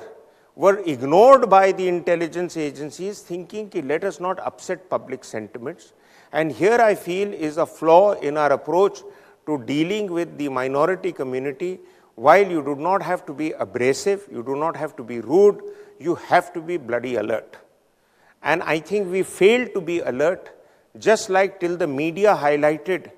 were ignored by the intelligence agencies, thinking that let us not upset public sentiments. And here I feel is a flaw in our approach to dealing with the minority community. While you do not have to be abrasive, you do not have to be rude, you have to be bloody alert. And I think we failed to be alert, just like till the media highlighted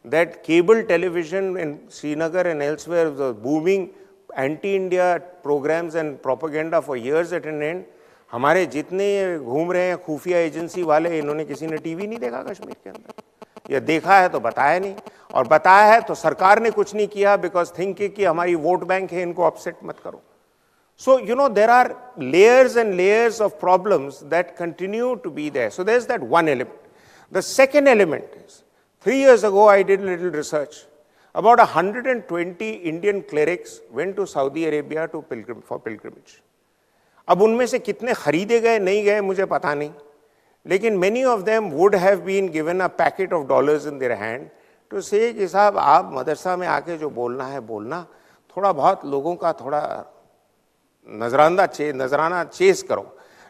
that cable television in Srinagar and elsewhere was booming anti-India programs and propaganda for years at an end. हमारे जितने घूम रहे हैं खुफिया agency वाले, इन्होंने किसी ने टीवी नहीं देखा कश्मीर के अंदर, या देखा है तो बताया नहीं, और बताया है तो सरकार ने कुछ नहीं किया, बिकॉज थिंकिंग कि हमारी वोट बैंक है, इनको अपसेट मत करो. So, you know, there are layers and layers of problems that continue to be there. So there's that one element. The second element is, 3 years ago I did a little research. About 120 Indian clerics went to Saudi Arabia for pilgrimage. अब उनमें से कितने खरीदे गए नहीं गए मुझे पता नहीं, लेकिन many of them would have been given a packet of dollars in their hand to say कि साहब आप मदरसा में आके जो बोलना है बोलना, थोड़ा बहुत लोगों का थोड़ा नजराना चेस करो.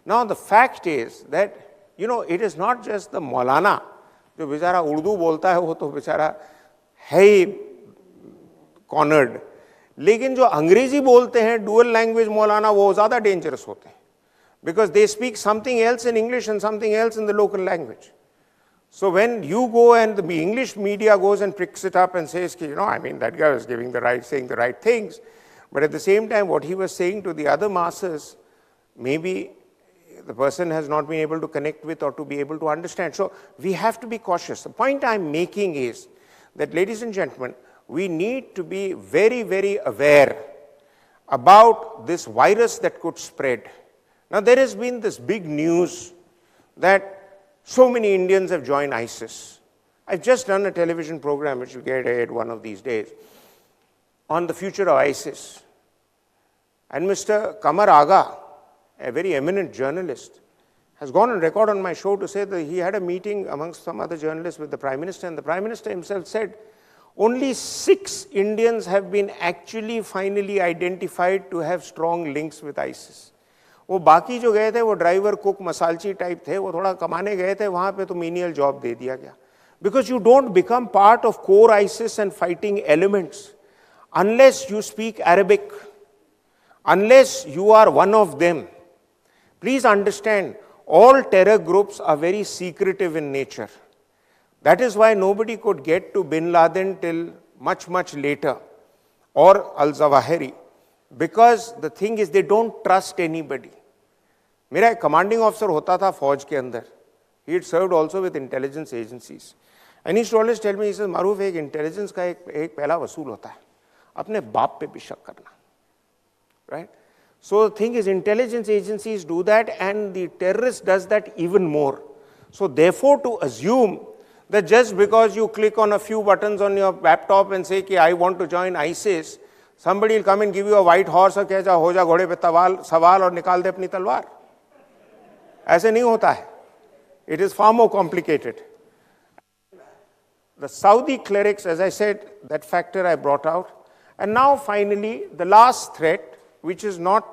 Now the fact is that, you know, it is not just the मौलाना जो बेचारा उर्दू बोलता है, वो तो बेचारा है ही कॉर्नर्ड, लेकिन जो अंग्रेजी बोलते हैं डुअल लैंग्वेज मौलाना, वो ज़्यादा डेंजरस होते हैं, because they speak something else in English and something else in the local language. So when you go and the English media goes and picks it up and says, you know, I mean, that guy was saying the right things, but at the same time, what he was saying to the other masses, maybe the person has not been able to connect with or to be able to understand. So we have to be cautious. The point I'm making is that, ladies and gentlemen, we need to be very, very aware about this virus that could spread. Now, there has been this big news that so many Indians have joined ISIS. I've just done a television program, which will get aired one of these days, on the future of ISIS. And Mr. Kamar Aga, a very eminent journalist, has gone on record on my show to say that he had a meeting amongst some other journalists with the Prime Minister, and the Prime Minister himself said, only 6 Indians have been actually finally identified to have strong links with ISIS. वो बाकी जो गए थे वो driver cook मसालची type थे, वो थोड़ा कमाने गए थे, वहाँ पे तो मीनियल जॉब दे दिया गया. Because you don't become part of core ISIS and fighting elements unless you speak Arabic, unless you are one of them. Please understand, all terror groups are very secretive in nature. That is why nobody could get to Bin Laden till much, much later, or al-Zawahiri, because the thing is they don't trust anybody. मेरा एक commanding officer होता था फौज के अंदर. He had served also with intelligence agencies. And he used to always tell me, he says, मारूफ एक intelligence का एक पहला वसूल होता है, अपने बाप पे भी शक करना. Right? So the thing is, intelligence agencies do that, and the terrorist does that even more. So therefore, to assume that just because you click on a few buttons on your laptop and say, I want to join ISIS, somebody will come and give you a white horse और कह जा हो जा घोड़े पे सवाल और निकाल दे अपनी तलवार. ऐसे नहीं होता है. It is far more complicated. The Saudi clerics, as I said, that factor I brought out. And now finally, the last threat, which is not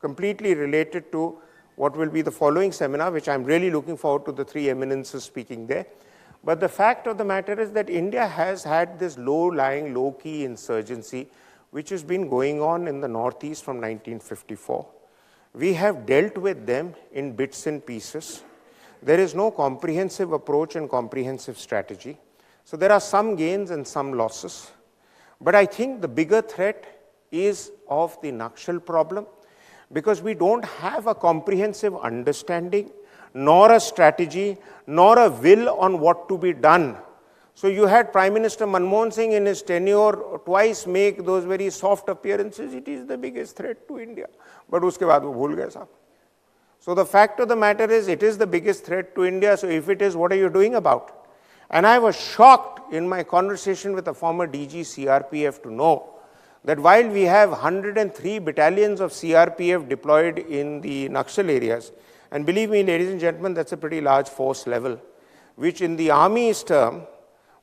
completely related to what will be the following seminar, which I'm really looking forward to the 3 eminences speaking there. But the fact of the matter is that India has had this low-lying, low-key insurgency, which has been going on in the northeast from 1954. We have dealt with them in bits and pieces. There is no comprehensive approach and comprehensive strategy. So there are some gains and some losses. But I think the bigger threat is of the Nakshal problem, because we don't have a comprehensive understanding, nor a strategy, nor a will on what to be done. So you had Prime Minister Manmohan Singh in his tenure twice make those very soft appearances. It is the biggest threat to India. But uske baad wo bhul gaye sahab. So the fact of the matter is, it is the biggest threat to India. So if it is, what are you doing about it? And I was shocked in my conversation with a former DG CRPF to know that while we have 103 battalions of CRPF deployed in the Naxal areas, and believe me, ladies and gentlemen, that's a pretty large force level, which in the Army's term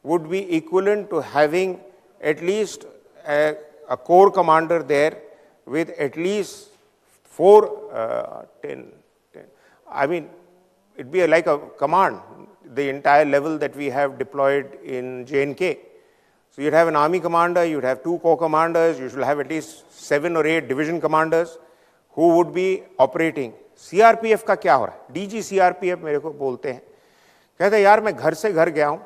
would be equivalent to having at least a corps commander there with at least 10. I mean, it'd be like a command, the entire level that we have deployed in J&K. So you'd have an army commander, you'd have 2 corps commanders, you should have at least 7 or 8 division commanders who would be operating. CRPF का क्या हो रहा है? DG CRPF मेरे को बोलते हैं, कहते हैं यार मैं घर से घर गया हूँ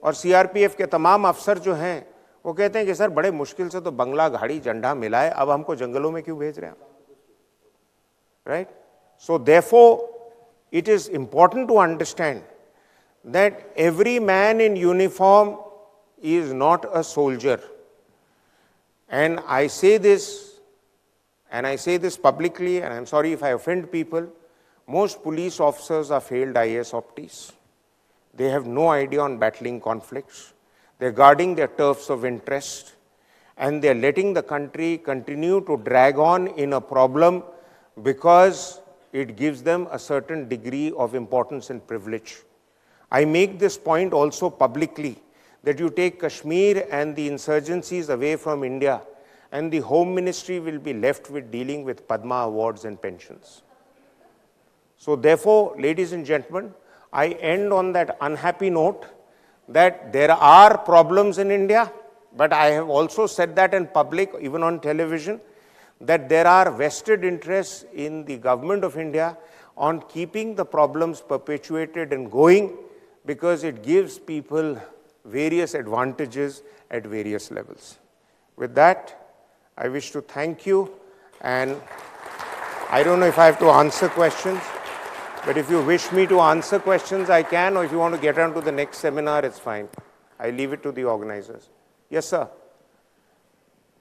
और CRPF के तमाम अफसर जो हैं वो कहते हैं कि सर बड़े मुश्किल से तो बंगला गाड़ी झंडा मिला है, अब हमको जंगलों में क्यों भेज रहे हैं? Right? So therefore, it is important to understand that every man in uniform is not a soldier. And I say this, and I say this publicly, and I'm sorry if I offend people, most police officers are failed IAS optees. They have no idea on battling conflicts. They're guarding their turfs of interest, and they're letting the country continue to drag on in a problem because it gives them a certain degree of importance and privilege. I make this point also publicly, that you take Kashmir and the insurgencies away from India, and the Home Ministry will be left with dealing with Padma awards and pensions. So therefore, ladies and gentlemen, I end on that unhappy note that there are problems in India, but I have also said that in public, even on television, that there are vested interests in the government of India on keeping the problems perpetuated and going, because it gives people various advantages at various levels. With that, I wish to thank you, and I don't know if I have to answer questions, but if you wish me to answer questions, I can, or if you want to get on to the next seminar, it's fine. I leave it to the organizers. Yes, sir.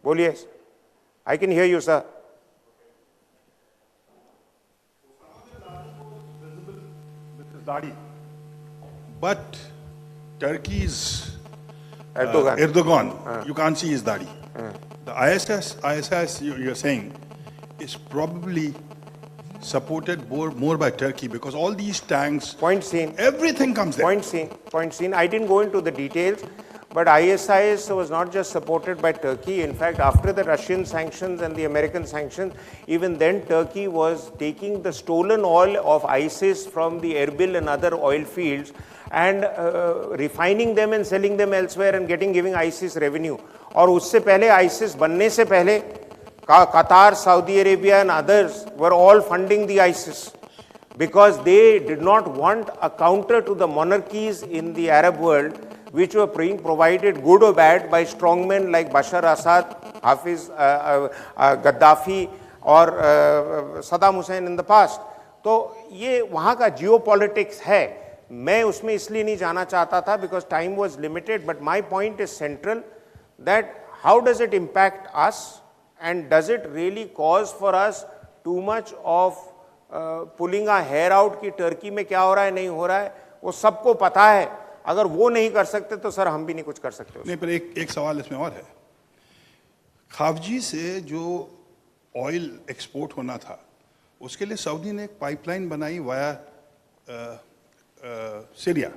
Boliye. I can hear you, sir.
Dadi. But Turkey's Erdogan, you can't see his Dadi. The ISIS you're saying, is probably supported more by Turkey because all these tanks,
Point seen.
everything comes there.
Point seen. I didn't go into the details, but ISIS was not just supported by Turkey. In fact, after the Russian sanctions and the American sanctions, even then Turkey was taking the stolen oil of ISIS from the Erbil and other oil fields and refining them and selling them elsewhere and giving ISIS revenue. और उससे पहले ISIS बनने से पहले Qatar, Saudi Arabia and others were all funding the ISIS because they did not want a counter to the monarchies in the Arab world which were being provided, good or bad, by strongmen like Bashar Assad, Hafiz Gaddafi or Saddam Hussein in the past. तो ये वहाँ का geopolitics है. मैं उसमें इसलिए नहीं जाना चाहता था because time was limited, but my point is central that how does it impact us and does it really cause for us too much of pulling our hair out कि टर्की में क्या हो रहा है नहीं हो रहा है, वो सबको पता है. अगर वो नहीं कर सकते तो सर हम भी नहीं कुछ कर सकते.
नहीं, पर एक सवाल इसमें और है. खावजी से जो ऑयल एक्सपोर्ट होना था उसके लिए सऊदी ने एक पाइपलाइन बनाई वाया सीरिया.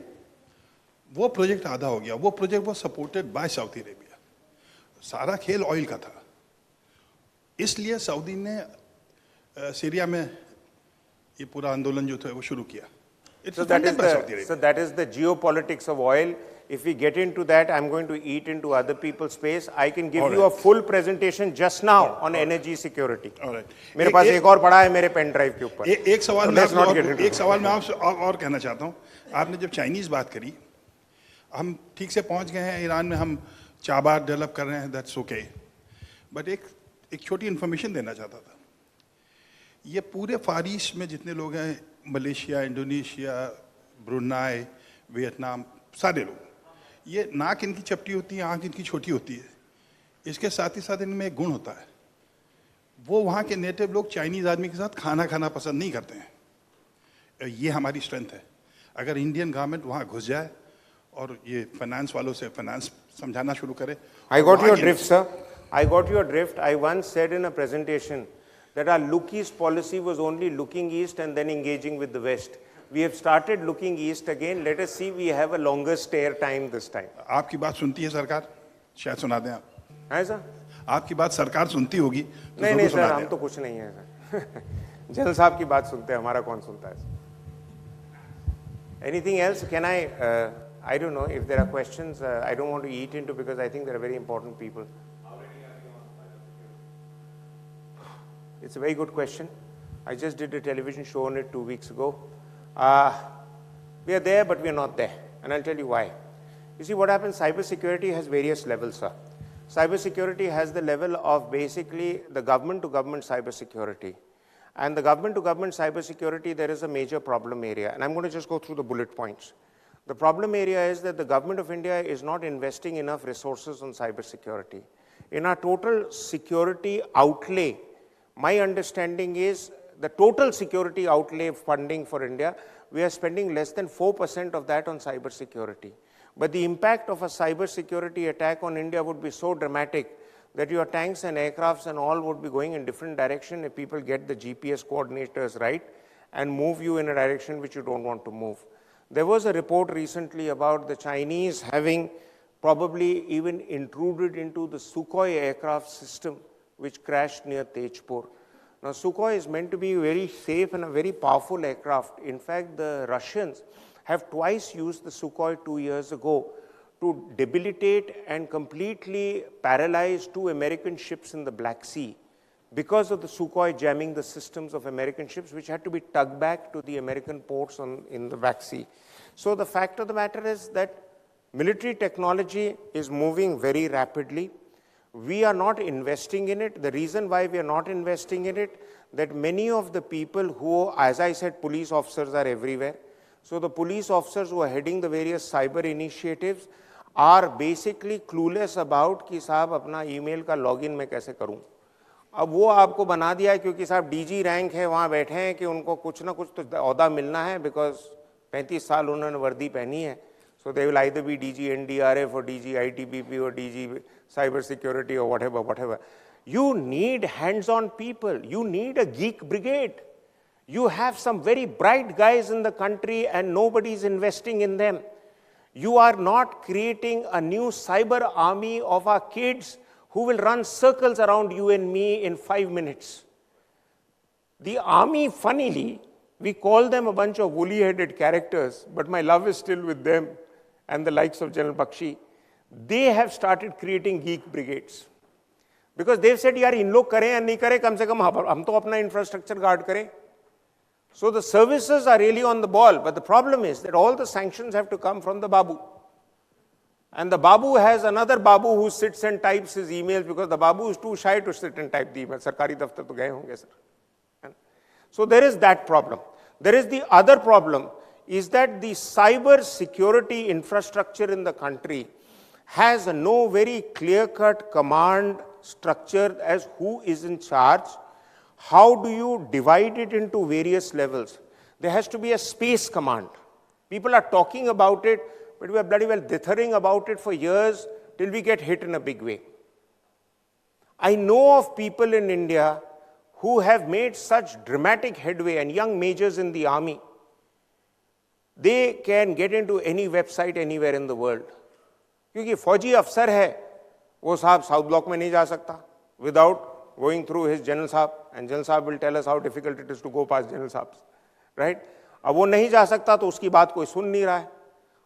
वो प्रोजेक्ट आधा हो गया. वो प्रोजेक्ट वो सपोर्टेड बाय सऊदी अरेबिया. सारा खेल ऑयल का था. इसलिए सऊदी ने सीरिया में ये पूरा आंदोलन जो था वो शुरू किया.
So that is the geopolitics of oil. If we get into that, I'm going to eat into other people's space. I can give you a full presentation just now on energy security. मेरे पास एक और पड़ा है मेरे pen drive के ऊपर.
एक सवाल मैं आपसे और कहना चाहता हूँ. आपने जब चाइनीज बात करी, हम ठीक से पहुंच गए हैं ईरान में, हम चाबार डेवलप कर रहे हैं, दैट्स ओके. बट एक छोटी इन्फॉर्मेशन देना चाहता था. ये पूरे फार ईस्ट में जितने लोग हैं, मलेशिया, इंडोनेशिया, ब्रुनाई, वियतनाम, सारे लोग, ये नाक इनकी चपटी होती है, आँख इनकी छोटी होती है. इसके साथ ही साथ इनमें एक गुण होता है, वो वहाँ के नेटिव लोग चाइनीज आदमी के साथ खाना खाना पसंद नहीं करते हैं. ये हमारी स्ट्रेंथ है. अगर इंडियन गवर्नमेंट वहाँ घुस जाए और ये फाइनेंस वालों से फाइनेंस समझाना शुरू करे.
I got your drift, sir. I got your drift. I once said in a presentation that our look east policy was only looking east and then engaging with the west. We have started looking east again. Let us see, we have a longer stare time this time.
आपकी बात सुनती है सरकार? शायद सुना दें आप.
है सर?
आपकी बात सरकार सुनती होगी.
नहीं सर, हम तो कुछ नहीं है सर. जनरल साहब की बात सुनते हैं, हमारा कौन सुनता है? Anything else? Can I don't know if there are questions. I don't want to eat into because I think there are very important people. It's a very good question. I just did a television show on it 2 weeks ago. We are there, but we are not there. And I'll tell you why. You see, what happens, cybersecurity has various levels, sir. Cybersecurity has the level of basically the government-to-government cybersecurity. And the government-to-government cybersecurity, there is a major problem area. And I'm going to just go through the bullet points. The problem area is that the government of India is not investing enough resources on cybersecurity. In our total security outlay, my understanding is the total security outlay funding for India, we are spending less than 4% of that on cybersecurity. But the impact of a cybersecurity attack on India would be so dramatic that your tanks and aircrafts and all would be going in different direction if people get the GPS coordinators right and move you in a direction which you don't want to move. There was a report recently about the Chinese having probably even intruded into the Sukhoi aircraft system which crashed near Tejpur. Now, Sukhoi is meant to be very safe and a very powerful aircraft. In fact, the Russians have twice used the Sukhoi 2 years ago to debilitate and completely paralyze 2 American ships in the Black Sea because of the Sukhoi jamming the systems of American ships, which had to be tugged back to the American ports in the Black Sea. So the fact of the matter is that military technology is moving very rapidly. We are not investing in it. The reason why we are not investing in it, that many of the people who, as I said, police officers are everywhere. So the police officers who are heading the various cyber initiatives are basically clueless about कि साहब अपना email का login मैं कैसे करूं. अब वो आपको बना दिया है क्योंकि साहब DG रैंक है, वहाँ बैठे हैं कि उनको कुछ ना कुछ तो औहदा मिलना है because 35 साल उन्होंने वर्दी पहनी है, so they will either be DG NDRF or DG ITBP or DG cyber security or whatever. You need hands-on people. You need a geek brigade. You have some very bright guys in the country and nobody is investing in them. You are not creating a new cyber army of our kids who will run circles around you and me in 5 minutes. The army, funnily, we call them a bunch of woolly-headed characters, but my love is still with them and the likes of General Bakshi. They have started creating geek brigades. Because they've said, yaar, in log kare ya nahi kare, kam se kam hum to apna infrastructure guard kare. So the services are really on the ball, but the problem is that all the sanctions have to come from the Babu. And the Babu has another Babu who sits and types his emails because the Babu is too shy to sit and type the email. Sarkari daftar to gaye honge, sir. So there is that problem. There is the other problem is that the cyber security infrastructure in the country has no very clear-cut command structure as who is in charge. How do you divide it into various levels? There has to be a space command. People are talking about it, but we are bloody well dithering about it for years till we get hit in a big way. I know of people in India who have made such dramatic headway, and young majors in the army, they can get into any website anywhere in the world. क्योंकि फौजी अफसर है, वो साहब south block में नहीं जा सकता without going through his general साहब, and general साहब will tell us how difficult it is to go past general साहब, right? अब वो नहीं जा सकता तो उसकी बात कोई सुन नहीं रहा है.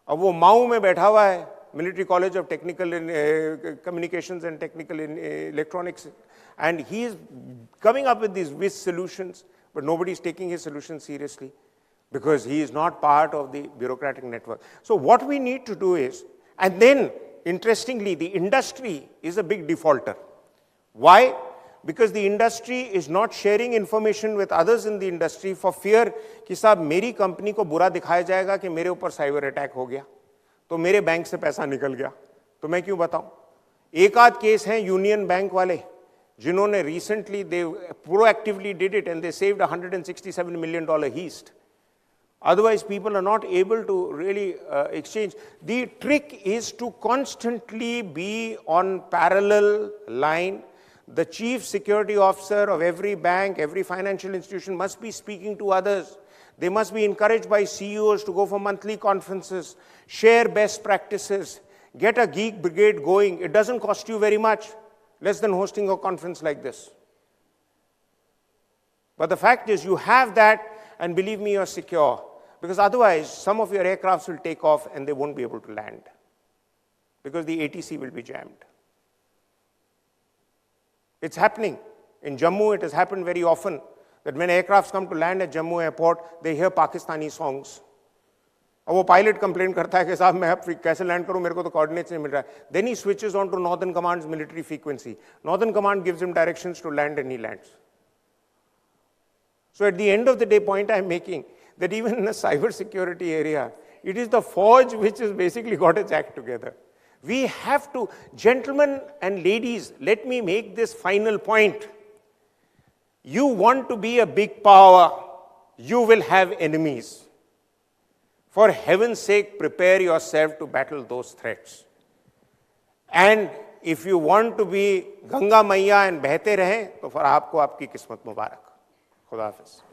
अब वो माऊ में बैठा हुआ है, Military College of Technical Communications and Technical Electronics, and he is coming up with these whiz solutions, but nobody is taking his solutions seriously because he is not part of the bureaucratic network. So what we need to do is, and then interestingly, the industry is a big defaulter. Why? Because the industry is not sharing information with others in the industry for fear कि साहब मेरी company को बुरा दिखाया जाएगा कि मेरे ऊपर साइबर अटैक हो गया, तो मेरे बैंक से पैसा निकल गया, तो मैं क्यों बताऊं? एक आध केस हैं यूनियन बैंक वाले जिन्होंने recently they proactively did it and they saved $167 million heist. Otherwise, people are not able to really exchange. The trick is to constantly be on parallel line. The chief security officer of every bank, every financial institution must be speaking to others. They must be encouraged by CEOs to go for monthly conferences, share best practices, get a geek brigade going. It doesn't cost you very much, less than hosting a conference like this. But the fact is, you have that, and believe me, you're secure. Because otherwise, some of your aircrafts will take off and they won't be able to land. Because the ATC will be jammed. It's happening. In Jammu, it has happened very often that when aircrafts come to land at Jammu airport, they hear Pakistani songs. और वो pilot complain करता है कि साहब मैं अब कैसे land करूं, मेरे को तो कोऑर्डिनेट्स नहीं मिल रहा है. Then he switches on to Northern Command's military frequency. Northern Command gives him directions to land and he lands. So at the end of the day, point I'm making, that even in the cyber security area, it is the forge which has basically got its act together. We have to, gentlemen and ladies, let me make this final point. You want to be a big power, you will have enemies. For heaven's sake, prepare yourself to battle those threats. And if you want to be Ganga Maiya and बहते रहें, तो फिर आपको आपकी किस्मत मुबारक. खुदा हाफिज़.